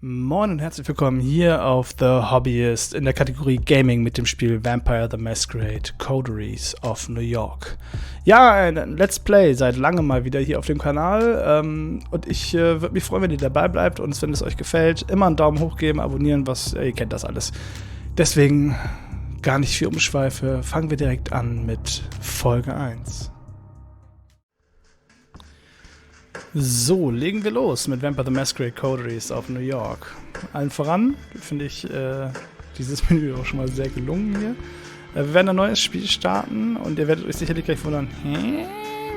Moin und herzlich willkommen hier auf The Hobbyist in der Kategorie Gaming mit dem Spiel Vampire the Masquerade, Coteries of New York. Ja, ein Let's Play seit langem mal wieder hier auf dem Kanal und ich würde mich freuen, wenn ihr dabei bleibt und wenn es euch gefällt, immer einen Daumen hoch geben, abonnieren, ihr kennt das alles. Deswegen gar nicht viel Umschweife, fangen wir direkt an mit Folge 1. So, legen wir los mit Vampire the Masquerade Coteries of New York. Allen voran finde ich dieses Menü auch schon mal sehr gelungen hier. Wir werden ein neues Spiel starten und ihr werdet euch sicherlich gleich wundern,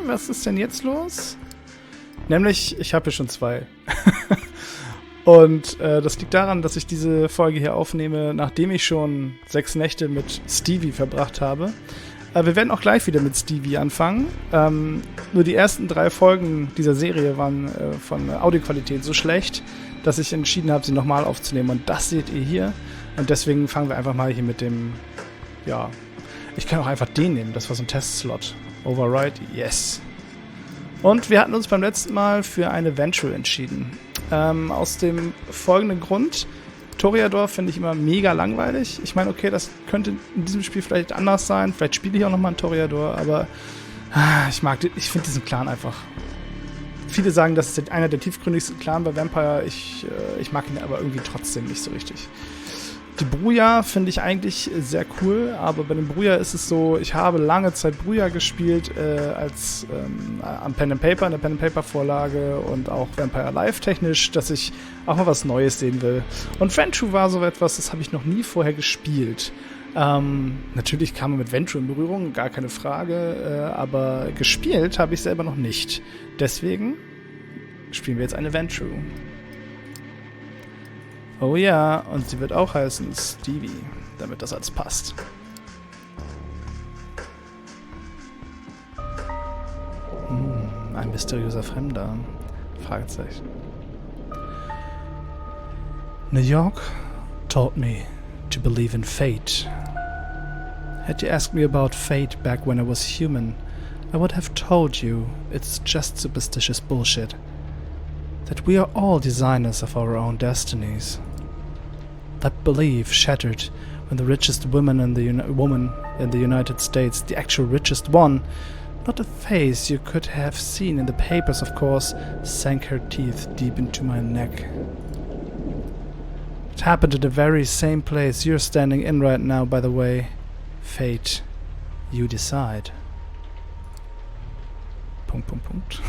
was ist denn jetzt los? Nämlich, ich habe hier schon zwei. Und das liegt daran, dass ich diese Folge hier aufnehme, nachdem ich schon 6 Nächte mit Stevie verbracht habe. Wir werden auch gleich wieder mit Stevie anfangen. Nur die ersten 3 Folgen dieser Serie waren von Audioqualität so schlecht, dass ich entschieden habe, sie nochmal aufzunehmen. Und das seht ihr hier. Und deswegen fangen wir einfach mal hier mit dem, ja, ich kann auch einfach den nehmen. Das war so ein Testslot. Override, yes. Und wir hatten uns beim letzten Mal für eine Eventual entschieden. Aus dem folgenden Grund. Toreador finde ich immer mega langweilig. Ich meine, okay, das könnte in diesem Spiel vielleicht anders sein. Vielleicht spiele ich auch nochmal einen Toreador, aber ich finde diesen Clan einfach. Viele sagen, das ist einer der tiefgründigsten Clan bei Vampire. Ich mag ihn aber irgendwie trotzdem nicht so richtig. Die Bruja finde ich eigentlich sehr cool, aber bei dem Bruja ist es so, ich habe lange Zeit Bruja gespielt am Pen and Paper, in der Pen and Paper Vorlage und auch Vampire Live technisch, dass ich auch mal was Neues sehen will. Und Ventrue war so etwas, das habe ich noch nie vorher gespielt. Natürlich kam man mit Ventrue in Berührung, gar keine Frage, aber gespielt habe ich selber noch nicht. Deswegen spielen wir jetzt eine Ventrue. Oh ja, und sie wird auch heißen Stevie, damit das alles passt. Ein mysteriöser Fremder. Fragezeichen. New York taught me to believe in fate. Had you asked me about fate back when I was human, I would have told you it's just superstitious bullshit. That we are all designers of our own destinies. That belief shattered when the richest woman in the United States, the actual richest one, not a face you could have seen in the papers, of course, sank her teeth deep into my neck. It happened in the very same place you're standing in right now, by the way. Fate, you decide. Punkt.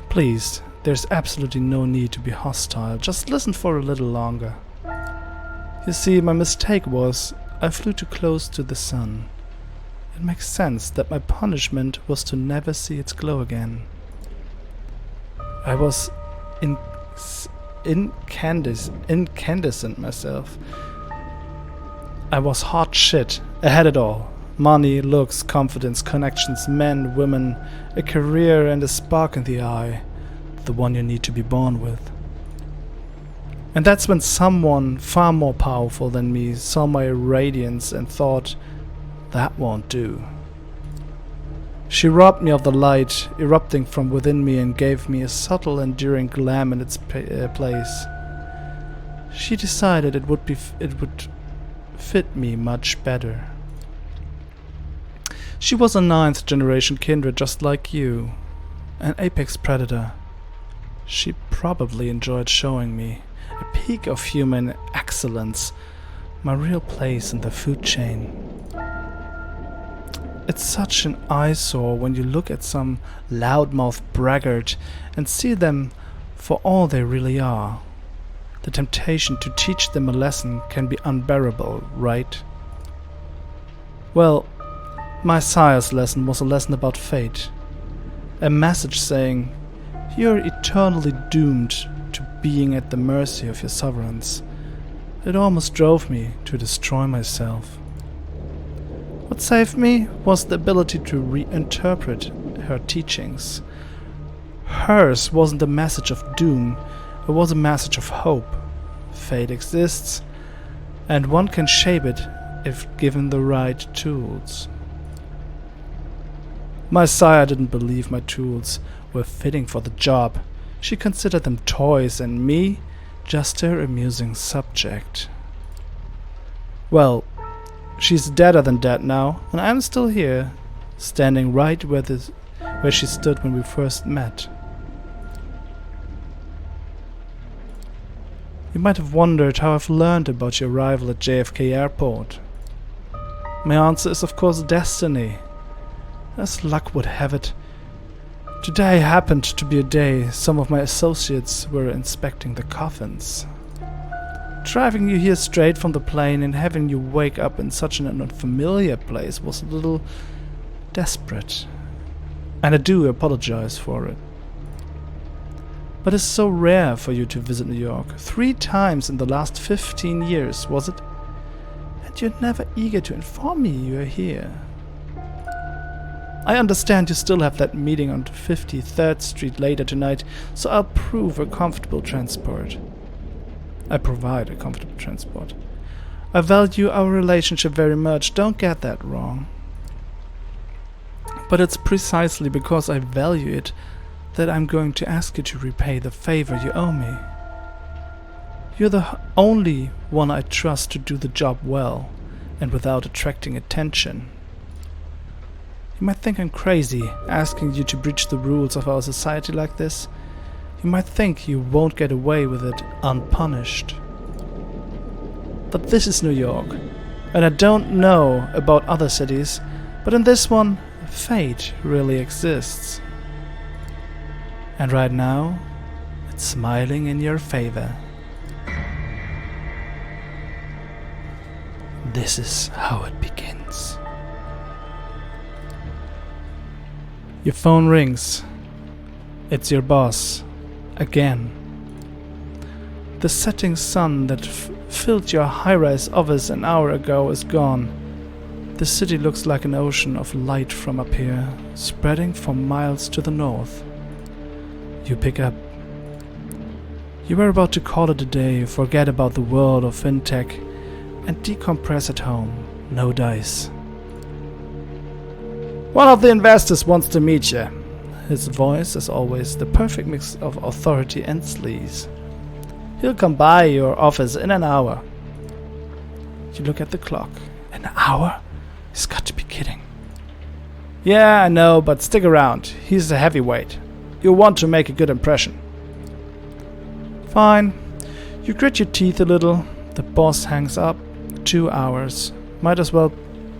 Please, there's absolutely no need to be hostile. Just listen for a little longer. You see, my mistake was I flew too close to the sun. It makes sense that my punishment was to never see its glow again. I was incandescent myself. I was hot shit. I had it all. Money, looks, confidence, connections, men, women, a career and a spark in the eye. The one you need to be born with. And that's when someone far more powerful than me saw my radiance and thought, that won't do. She robbed me of the light erupting from within me and gave me a subtle, enduring glam in its place. She decided it would fit me much better. She was a 9th generation kindred just like you, an apex predator. She probably enjoyed showing me a peak of human excellence, my real place in the food chain. It's such an eyesore when you look at some loudmouth braggart and see them for all they really are. The temptation to teach them a lesson can be unbearable, right? Well, my sire's lesson was a lesson about fate. A message saying, you're eternally doomed to being at the mercy of your sovereigns. It almost drove me to destroy myself. What saved me was the ability to reinterpret her teachings. Hers wasn't a message of doom, it was a message of hope. Fate exists, and one can shape it if given the right tools. My sire didn't believe my tools were fitting for the job. She considered them toys, and me, Just her amusing subject. Well, she's deader than dead now, and I'm still here, standing right where she stood when we first met. You might have wondered how I've learned about your arrival at JFK Airport. My answer is of course destiny. As luck would have it, today happened to be a day some of my associates were inspecting the coffins. Driving you here straight from the plane and having you wake up in such an unfamiliar place was a little desperate. And I do apologize for it. But it's so rare for you to visit New York. 3 times in the last 15 years, was it? And you're never eager to inform me you're here. I understand you still have that meeting on 53rd Street later tonight, so I'll provide a comfortable transport. I value our relationship very much, don't get that wrong. But it's precisely because I value it that I'm going to ask you to repay the favor you owe me. You're the only one I trust to do the job well and without attracting attention. You might think I'm crazy asking you to breach the rules of our society like this. You might think you won't get away with it unpunished. But this is New York, and I don't know about other cities, but in this one, fate really exists. And right now, it's smiling in your favor. This is how it begins. Your phone rings. It's your boss. Again. The setting sun that filled your high-rise office an hour ago is gone. The city looks like an ocean of light from up here, spreading for miles to the north. You pick up. You were about to call it a day, forget about the world of fintech, and decompress at home. No dice. One of the investors wants to meet you. His voice, as always, the perfect mix of authority and sleaze. He'll come by your office in an hour. You look at the clock. An hour? He's got to be kidding. Yeah, I know, but stick around. He's a heavyweight. You'll want to make a good impression. Fine. You grit your teeth a little. The boss hangs up. 2 hours. Might as well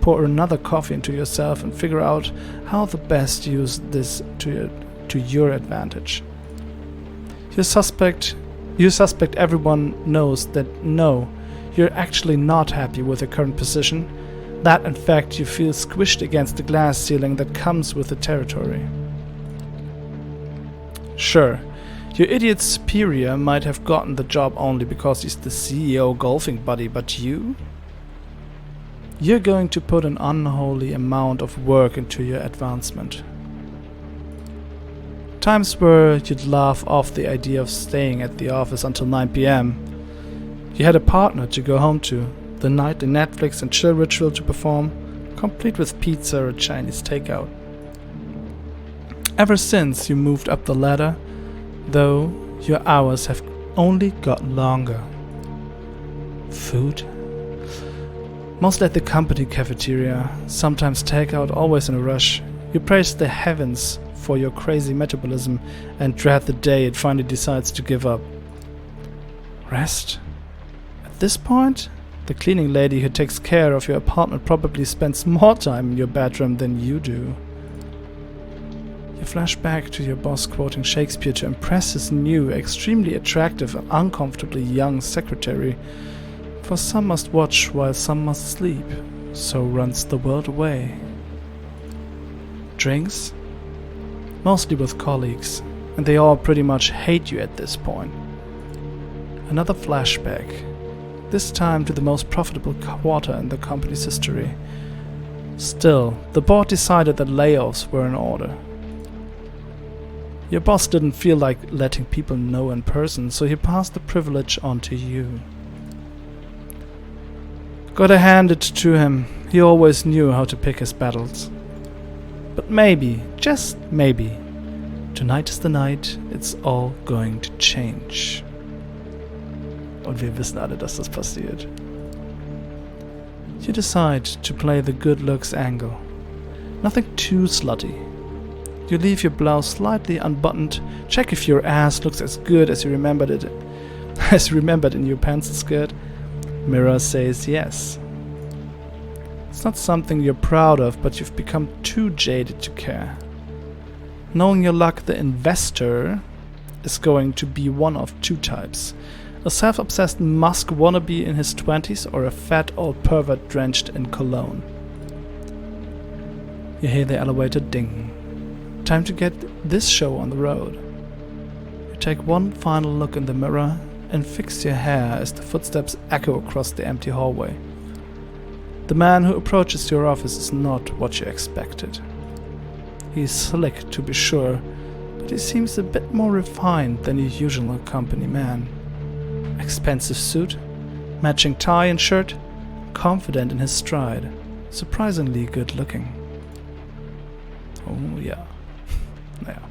pour another coffee into yourself and figure out how the best use this to your advantage. You suspect everyone knows that no, you're actually not happy with your current position, that in fact you feel squished against the glass ceiling that comes with the territory. Sure, your idiot superior might have gotten the job only because he's the CEO golfing buddy, but you? You're going to put an unholy amount of work into your advancement. Times where you'd laugh off the idea of staying at the office until 9 p.m. You had a partner to go home to, the nightly Netflix and chill ritual to perform, complete with pizza or Chinese takeout. Ever since you moved up the ladder, though, your hours have only got longer. Food? Mostly at the company cafeteria, sometimes takeout, always in a rush. You praise the heavens for your crazy metabolism and dread the day it finally decides to give up. Rest? At this point, the cleaning lady who takes care of your apartment probably spends more time in your bedroom than you do. You flash back to your boss quoting Shakespeare to impress his new, extremely attractive and uncomfortably young secretary. For some must watch while some must sleep, so runs the world away. Drinks? Mostly with colleagues, and they all pretty much hate you at this point. Another flashback, this time to the most profitable quarter in the company's history. Still, the board decided that layoffs were in order. Your boss didn't feel like letting people know in person, so he passed the privilege on to you. Gotta hand it to him, he always knew how to pick his battles. But maybe, just maybe, tonight is the night it's all going to change. Und wir wissen alle, dass das passiert. You decide to play the good looks angle. Nothing too slutty. You leave your blouse slightly unbuttoned, check if your ass looks as good as you remembered in your pencil skirt. Mirror says yes. It's not something you're proud of, but you've become too jaded to care. Knowing your luck, the investor is going to be one of two types. A self-obsessed Musk wannabe in his 20s or a fat old pervert drenched in cologne. You hear the elevator ding. Time to get this show on the road. You take one final look in the mirror and fix your hair as the footsteps echo across the empty hallway. The man who approaches your office is not what you expected. He's slick, to be sure, but he seems a bit more refined than your usual company man. Expensive suit, matching tie and shirt, confident in his stride, surprisingly good looking. Oh yeah. Naja.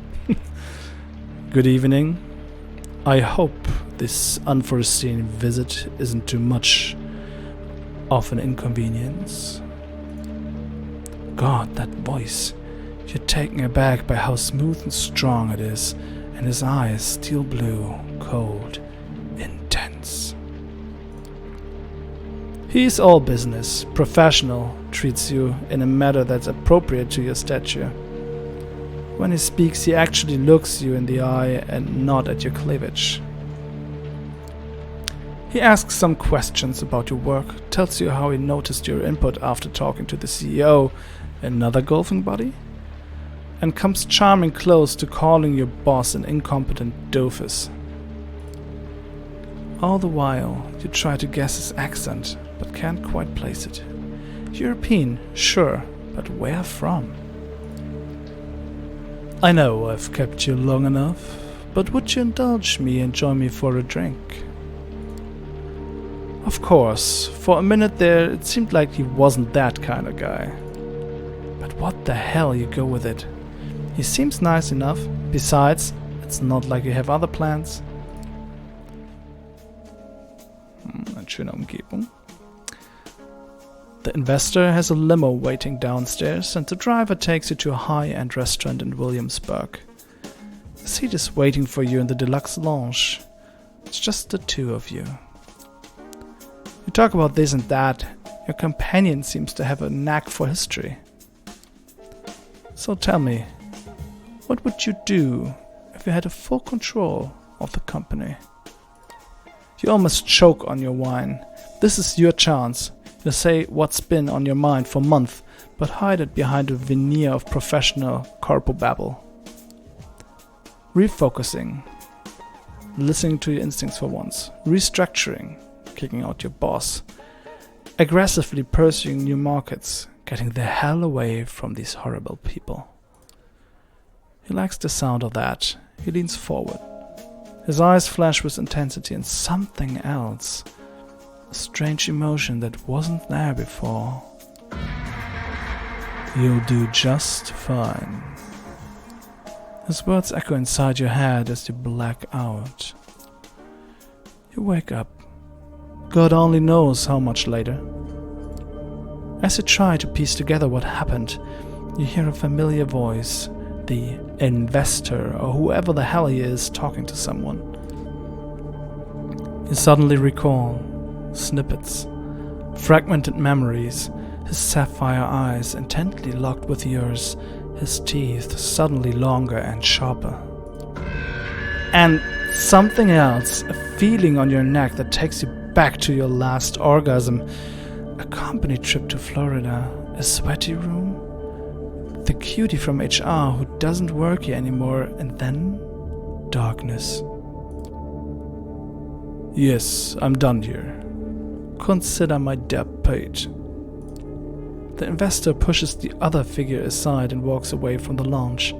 Good evening. I hope this unforeseen visit isn't too much of an inconvenience. God, that voice. You're taken aback by how smooth and strong it is, and his eyes steel blue, cold, intense. He's all business, professional, treats you in a manner that's appropriate to your stature. When he speaks, he actually looks you in the eye and not at your cleavage. He asks some questions about your work, tells you how he noticed your input after talking to the CEO, another golfing buddy, and comes charming close to calling your boss an incompetent doofus. All the while, you try to guess his accent, but can't quite place it. European, sure, but where from? I know I've kept you long enough, but would you indulge me and join me for a drink? Of course, for a minute there it seemed like he wasn't that kind of guy. But what the hell, you go with it. He seems nice enough. Besides, it's not like you have other plans. Eine schöne Umgebung. The investor has a limo waiting downstairs and the driver takes you to a high-end restaurant in Williamsburg. A seat is waiting for you in the deluxe lounge. It's just the two of you. You talk about this and that. Your companion seems to have a knack for history. So tell me, what would you do if you had a full control of the company? You almost choke on your wine. This is your chance. You say what's been on your mind for months, but hide it behind a veneer of professional corpobabble. Refocusing. Listening to your instincts for once. Restructuring. Kicking out your boss. Aggressively pursuing new markets. Getting the hell away from these horrible people. He likes the sound of that. He leans forward. His eyes flash with intensity and something else. A strange emotion that wasn't there before. You'll do just fine. His words echo inside your head as you black out. You wake up. God only knows how much later. As you try to piece together what happened, you hear a familiar voice, the investor or whoever the hell he is talking to someone. You suddenly recall snippets, fragmented memories, his sapphire eyes intently locked with yours, his teeth suddenly longer and sharper. And something else, a feeling on your neck that takes you back to your last orgasm, a company trip to Florida, a sweaty room, the cutie from HR who doesn't work here anymore, and then darkness. Yes, I'm done here. Consider my debt paid. The investor pushes the other figure aside and walks away from the lounge,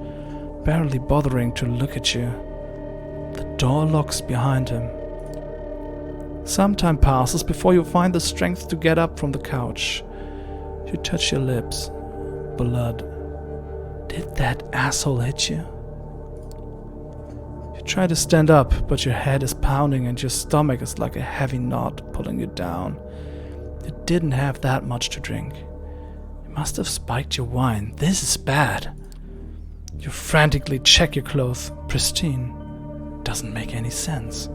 barely bothering to look at you. The door locks behind him. Some time passes before you find the strength to get up from the couch. You touch your lips. Blood. Did that asshole hit you? You You try to stand up, but your head is pounding and your stomach is like a heavy knot pulling you down. You didn't have that much to drink. You must have spiked your wine. This is bad. You frantically check your clothes. Pristine. Doesn't make any sense.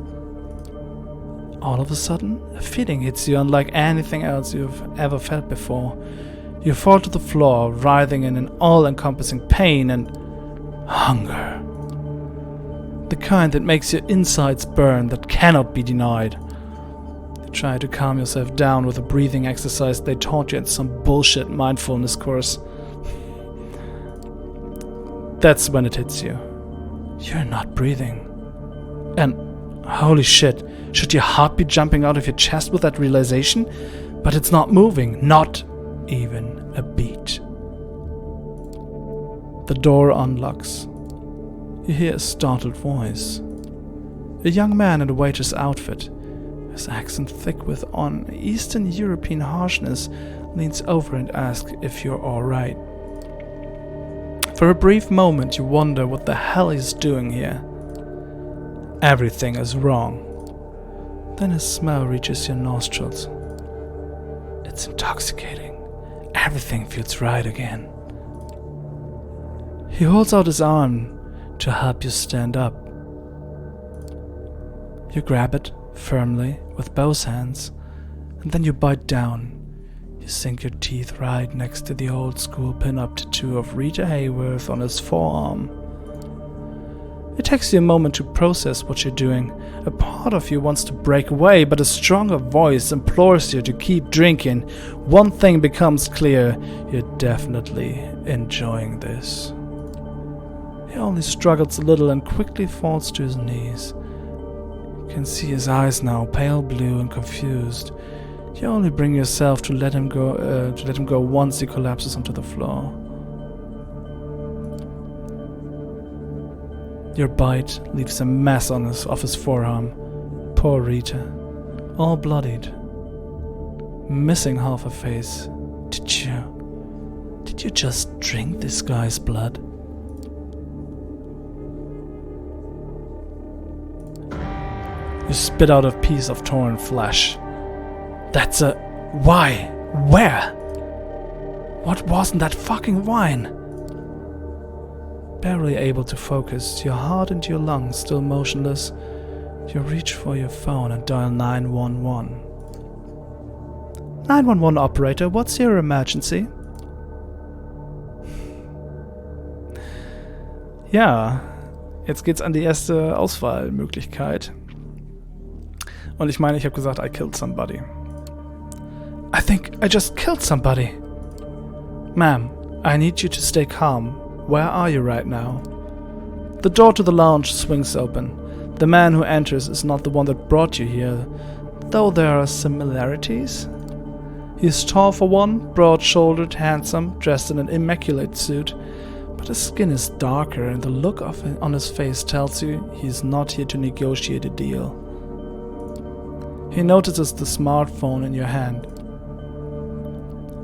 All of a sudden, a feeling hits you unlike anything else you've ever felt before. You fall to the floor, writhing in an all-encompassing pain and hunger. The kind that makes your insides burn, that cannot be denied. You try to calm yourself down with a breathing exercise they taught you in some bullshit mindfulness course. That's when it hits you. You're not breathing. And holy shit, should your heart be jumping out of your chest with that realization? But it's not moving, not even a beat. The door unlocks. You hear a startled voice. A young man in a waiter's outfit, his accent thick with an Eastern European harshness, leans over and asks if you're alright. For a brief moment you wonder what the hell he's doing here. Everything is wrong. Then his smell reaches your nostrils. It's intoxicating. Everything feels right again. He holds out his arm to help you stand up. You grab it firmly with both hands, and then you bite down. You sink your teeth right next to the old school pin-up tattoo of Rita Hayworth on his forearm. It takes you a moment to process what you're doing. A part of you wants to break away, but a stronger voice implores you to keep drinking. One thing becomes clear: you're definitely enjoying this. He only struggles a little and quickly falls to his knees. You can see his eyes now, pale blue and confused. You only bring yourself to let him go once he collapses onto the floor. Your bite leaves a mess of his forearm. Poor Rita, all bloodied, missing half a face. Did you just drink this guy's blood? You spit out a piece of torn flesh. That's a... Why? Where? What was in that fucking wine? Barely able to focus, your heart and your lungs still motionless, you reach for your phone and dial 911. 911 operator, what's your emergency? Ja, jetzt geht's an die erste Auswahlmöglichkeit. Und ich meine, ich habe gesagt, I killed somebody. I think I just killed somebody. Ma'am, I need you to stay calm. Where are you right now? The door to the lounge swings open. The man who enters is not the one that brought you here, though there are similarities. He is tall for one, broad-shouldered, handsome, dressed in an immaculate suit, but his skin is darker and the look on his face tells you he is not here to negotiate a deal. He notices the smartphone in your hand.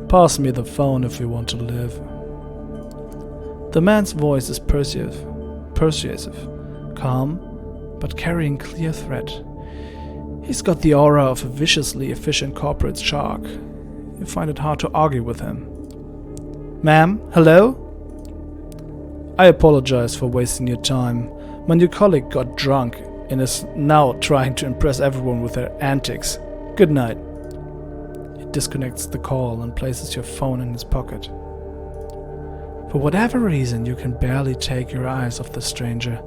Pass me the phone if you want to live. The man's voice is persuasive, calm, but carrying clear threat. He's got the aura of a viciously efficient corporate shark. You find it hard to argue with him. Ma'am, hello? I apologize for wasting your time. My new colleague got drunk and is now trying to impress everyone with her antics. Good night. He disconnects the call and places your phone in his pocket. For whatever reason, you can barely take your eyes off the stranger,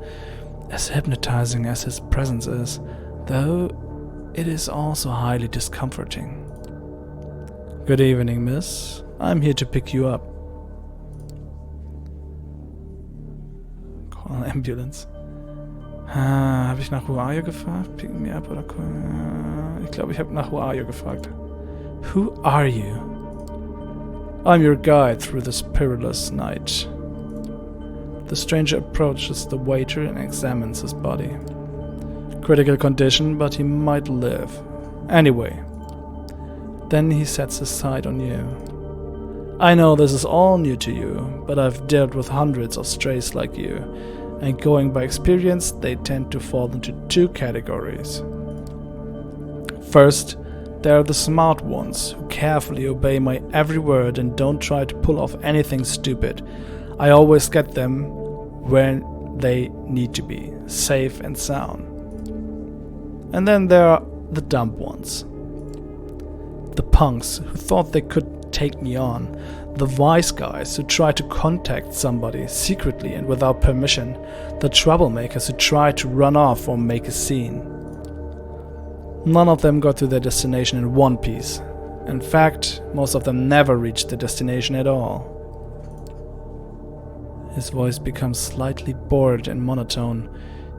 as hypnotizing as his presence is, though it is also highly discomforting. Good evening, miss. I'm here to pick you up. Call an ambulance. Habe ich nach Who Are You gefragt? Pick me up oder... Ich glaube, ich habe nach Who Are You gefragt. Who are you? I'm your guide through this perilous night. The stranger approaches the waiter and examines his body. Critical condition, but he might live. Anyway. Then he sets his sight on you. I know this is all new to you, but I've dealt with hundreds of strays like you, and going by experience, they tend to fall into two categories. First, there are the smart ones who carefully obey my every word and don't try to pull off anything stupid. I always get them where they need to be, safe and sound. And then there are the dumb ones. The punks who thought they could take me on. The wise guys who try to contact somebody secretly and without permission. The troublemakers who try to run off or make a scene. None of them got to their destination in one piece. In fact, most of them never reached their destination at all. His voice becomes slightly bored and monotone.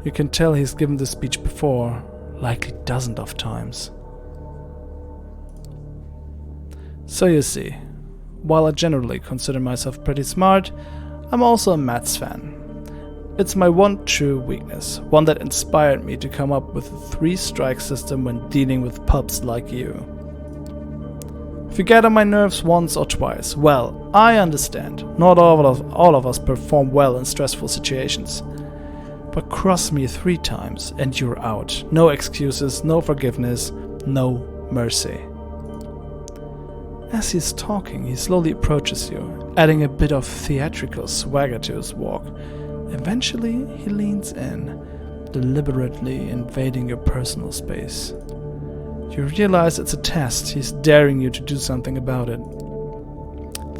You can tell he's given the speech before, likely dozens of times. So you see, while I generally consider myself pretty smart, I'm also a maths fan. It's my one true weakness, one that inspired me to come up with a 3-strike system when dealing with pups like you. If you get on my nerves once or twice, well, I understand. Not all of us perform well in stressful situations. But cross me 3 times and you're out. No excuses, no forgiveness, no mercy. As he's talking, he slowly approaches you, adding a bit of theatrical swagger to his walk. Eventually, he leans in, deliberately invading your personal space. You realize it's a test. He's daring you to do something about it.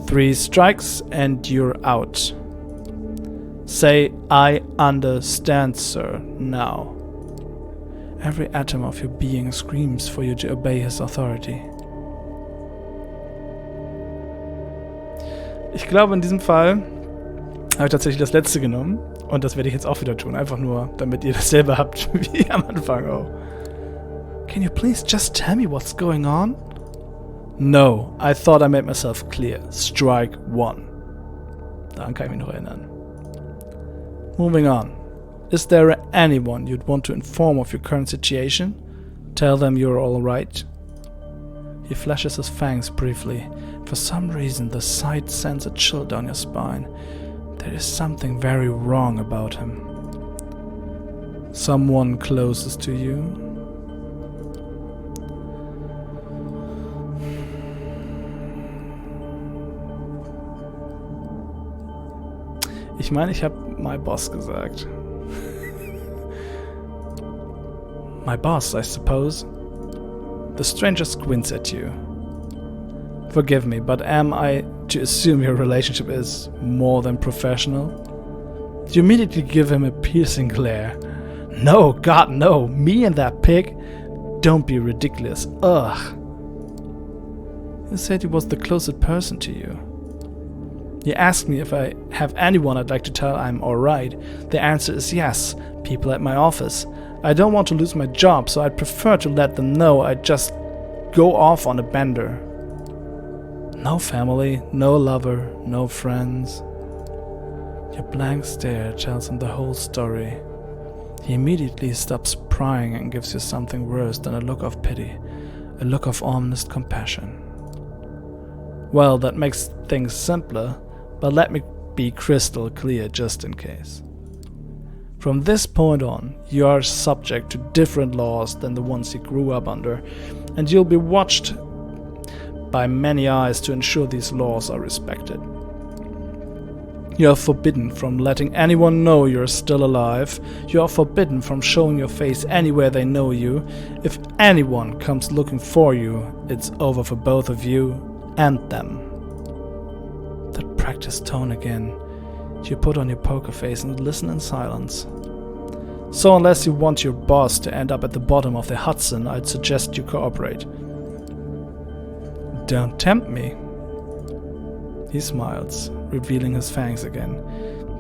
3 strikes and you're out. Say, "I understand, sir," now. Every atom of your being screams for you to obey his authority. Ich glaube, in diesem Fall habe ich tatsächlich das letzte genommen. Und das werde ich jetzt auch wieder tun. Einfach nur, damit ihr dasselbe habt wie am Anfang auch. Can you please just tell me what's going on? No, I thought I made myself clear. Strike 1. Daran kann ich mich noch erinnern. Moving on. Is there anyone you'd want to inform of your current situation? Tell them you're alright? He flashes his fangs briefly. For some reason, the sight sends a chill down your spine. There is something very wrong about him. Someone closest to you? Ich meine, ich habe my boss gesagt. My boss, I suppose. The stranger squints at you. Forgive me, but am I to assume your relationship is more than professional? You immediately give him a piercing glare. No, God, no. Me and that pig? Don't be ridiculous. Ugh. You said he was the closest person to you. You asked me if I have anyone I'd like to tell I'm alright. The answer is yes, people at my office. I don't want to lose my job, so I'd prefer to let them know I just go off on a bender. No family, no lover, no friends. Your blank stare tells him the whole story. He immediately stops prying and gives you something worse than a look of pity, a look of honest compassion. Well, that makes things simpler, but let me be crystal clear just in case. From this point on, you are subject to different laws than the ones you grew up under, and you'll be watched by many eyes to ensure these laws are respected. You are forbidden from letting anyone know you're still alive. You are forbidden from showing your face anywhere they know you. If anyone comes looking for you, it's over for both of you and them. That practiced tone again. You put on your poker face and listen in silence. So unless you want your boss to end up at the bottom of the Hudson, I'd suggest you cooperate. Don't tempt me. He smiles, revealing his fangs again.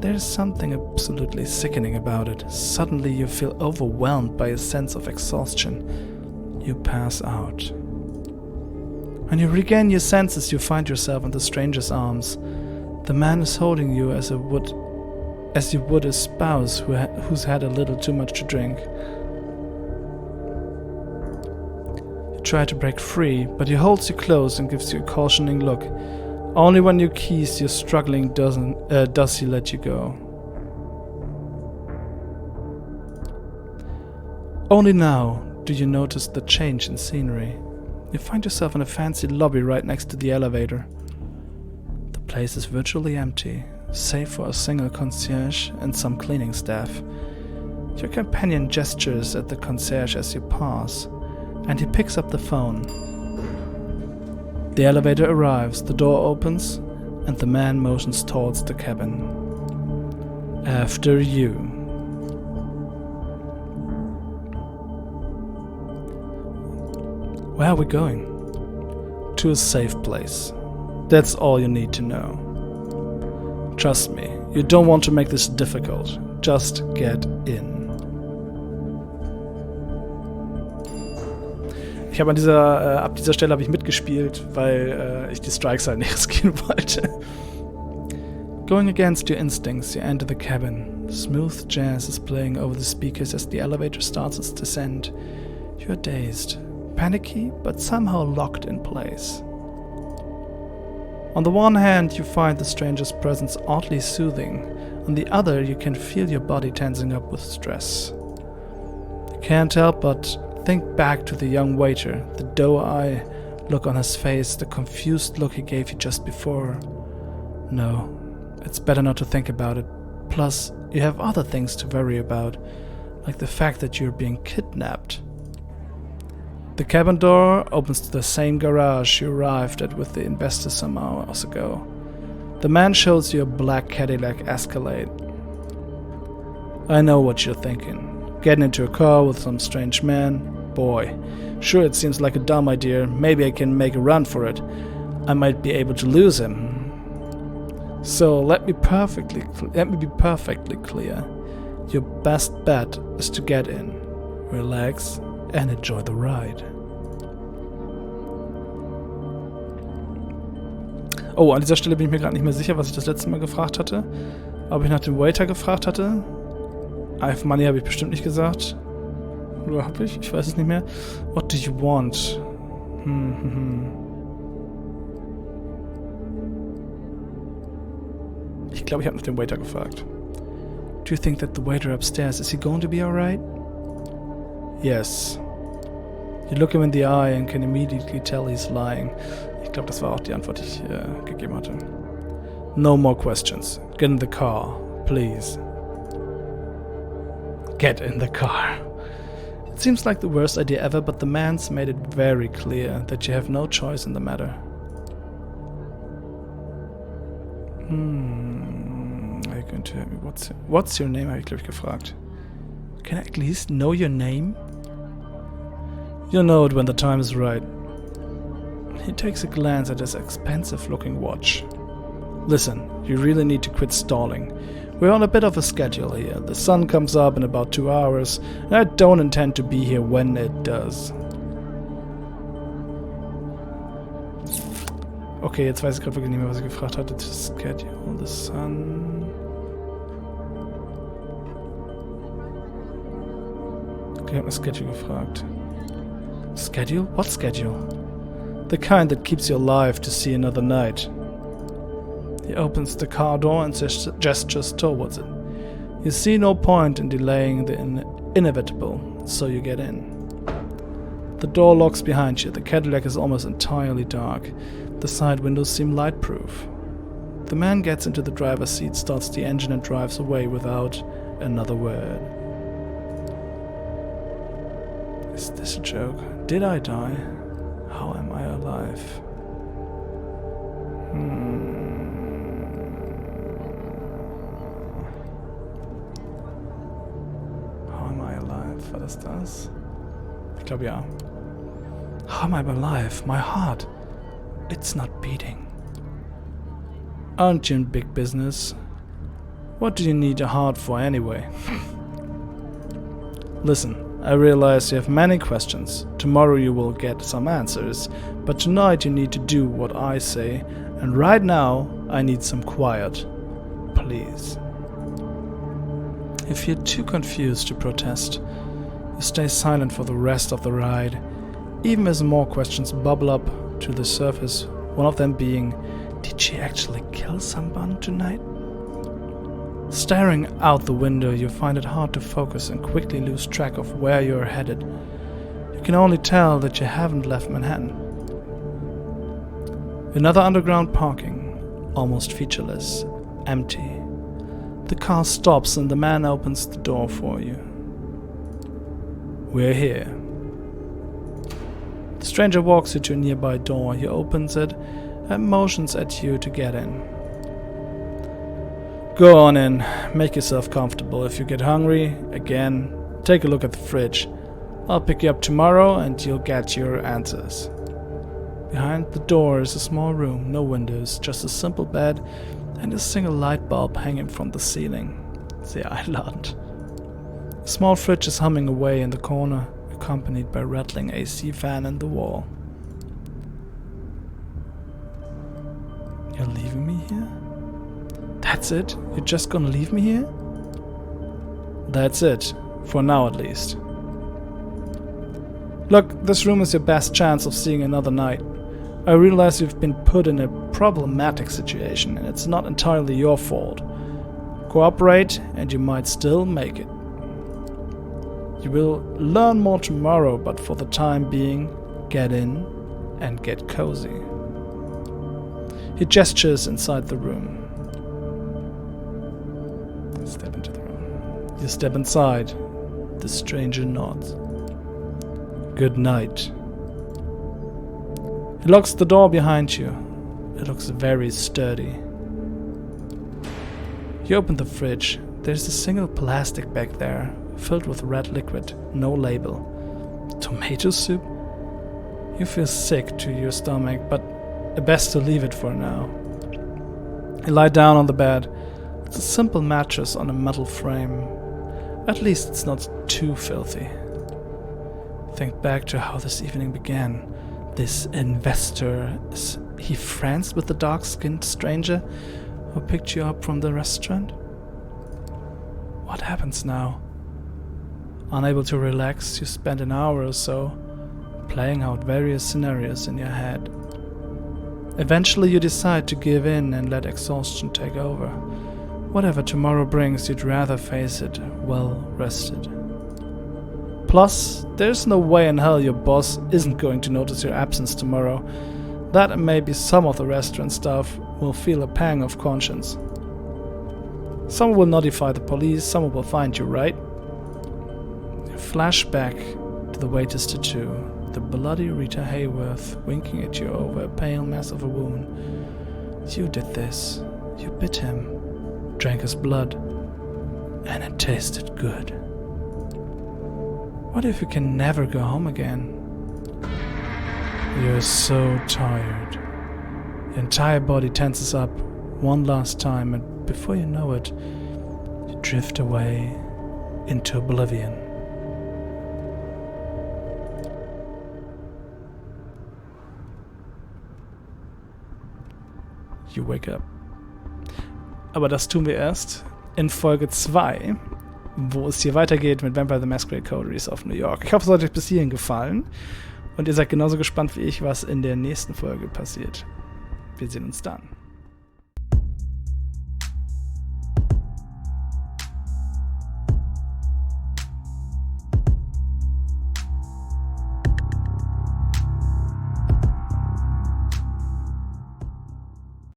There's something absolutely sickening about it. Suddenly you feel overwhelmed by a sense of exhaustion. You pass out. When you regain your senses, you find yourself in the stranger's arms. The man is holding you as you would a spouse who's had a little too much to drink. You try to break free, but he holds you close and gives you a cautioning look. Only when you keys you're struggling does he let you go. Only now do you notice the change in scenery. You find yourself in a fancy lobby right next to the elevator. The place is virtually empty, save for a single concierge and some cleaning staff. Your companion gestures at the concierge as you pass, and he picks up the phone. The elevator arrives, the door opens, and the man motions towards the cabin. After you. Where are we going? To a safe place. That's all you need to know. Trust me, you don't want to make this difficult. Just get in. Ich habe ab dieser Stelle habe ich mitgespielt, weil ich die Strikes halt nicht riskieren wollte. Going against your instincts, you enter the cabin. Smooth jazz is playing over the speakers as the elevator starts its descent. You're dazed, panicky, but somehow locked in place. On the one hand, you find the stranger's presence oddly soothing. On the other, you can feel your body tensing up with stress. You can't help but think back to the young waiter, the doe-eye look on his face, the confused look he gave you just before. No, it's better not to think about it. Plus, you have other things to worry about, like the fact that you're being kidnapped. The cabin door opens to the same garage you arrived at with the investor some hours ago. The man shows you a black Cadillac Escalade. I know what you're thinking. Getting into a car with some strange man? Boy, sure, it seems like a dumb idea. Maybe I can make a run for it. I might be able to lose him. So let me be perfectly clear. Your best bet is to get in, relax, and enjoy the ride. Oh, an dieser Stelle bin ich mir gerade nicht mehr sicher, was ich das letzte Mal gefragt hatte. Ob ich nach dem Waiter gefragt hatte. I have money habe ich bestimmt nicht gesagt. Oder habe ich? Ich weiß es nicht mehr. What do you want? Ich glaube, ich habe nach dem Waiter gefragt. Do you think that the waiter upstairs, is he going to be alright? Yes. You look him in the eye and can immediately tell he's lying. Ich glaube, das war auch die Antwort, die ich gegeben hatte. No more questions. Get in the car, please. Get in the car. It seems like the worst idea ever, but the man's made it very clear that you have no choice in the matter. Are you going to tell me what's your name? Habe ich, glaube ich, gefragt. Can I at least know your name? You'll know it when the time is right. He takes a glance at his expensive-looking watch. Listen, you really need to quit stalling. We're on a bit of a schedule here. The sun comes up in about 2 hours, and I don't intend to be here when it does. Okay, jetzt weiß ich gerade wirklich nicht mehr, was ich gefragt hatte. To schedule the sun. Okay, ich habe eine Schedule gefragt. Schedule? What schedule? The kind that keeps you alive to see another night. He opens the car door and gestures towards it. You see no point in delaying the inevitable, so you get in. The door locks behind you. The Cadillac is almost entirely dark. The side windows seem light-proof. The man gets into the driver's seat, starts the engine and drives away without another word. Is this a joke? Did I die? How am I alive? How am I alive? War das das? Ich glaube ja. How am I alive? My heart. It's not beating. Aren't you in big business? What do you need a heart for anyway? Listen, I realize you have many questions. Tomorrow you will get some answers, but tonight you need to do what I say, and right now I need some quiet. Please. If you're too confused to protest, you stay silent for the rest of the ride, even as more questions bubble up to the surface, one of them being, did she actually kill someone tonight? Staring out the window, you find it hard to focus and quickly lose track of where you're headed. You can only tell that you haven't left Manhattan. Another underground parking, almost featureless, empty. The car stops and the man opens the door for you. We're here. The stranger walks you to a nearby door. He opens it and motions at you to get in. Go on in, make yourself comfortable. If you get hungry, again, take a look at the fridge. I'll pick you up tomorrow and you'll get your answers. Behind the door is a small room, no windows, just a simple bed and a single light bulb hanging from the ceiling. The island. A small fridge is humming away in the corner, accompanied by a rattling AC fan in the wall. You're leaving me here? That's it? You're just gonna leave me here? That's it. For now, at least. Look, this room is your best chance of seeing another night. I realize you've been put in a problematic situation, and it's not entirely your fault. Cooperate, and you might still make it. You will learn more tomorrow, but for the time being, get in and get cozy. He gestures inside the room. Step into the room. You step inside. The stranger nods. Good night. He locks the door behind you. It looks very sturdy. You open the fridge. There's a single plastic bag there, filled with red liquid, no label. Tomato soup? You feel sick to your stomach, but best to leave it for now. You lie down on the bed. It's a simple mattress on a metal frame. At least it's not too filthy. Think back to how this evening began. This investor, is he friends with the dark-skinned stranger who picked you up from the restaurant? What happens now? Unable to relax, you spend an hour or so playing out various scenarios in your head. Eventually you decide to give in and let exhaustion take over. Whatever tomorrow brings, you'd rather face it well rested. Plus, there's no way in hell your boss isn't going to notice your absence tomorrow. That and maybe some of the restaurant staff will feel a pang of conscience. Someone will notify the police, someone will find you, right? You flash back to the waiter's tattoo, the bloody Rita Hayworth winking at you over a pale mess of a wound. You did this. You bit him, drank his blood, and it tasted good. What if you can never go home again? You're so tired. Your entire body tenses up one last time, and before you know it, you drift away into oblivion. You wake up. Aber das tun wir erst in Folge 2, wo es hier weitergeht mit Vampire the Masquerade Coteries of New York. Ich hoffe, es hat euch bis hierhin gefallen und ihr seid genauso gespannt wie ich, was in der nächsten Folge passiert. Wir sehen uns dann.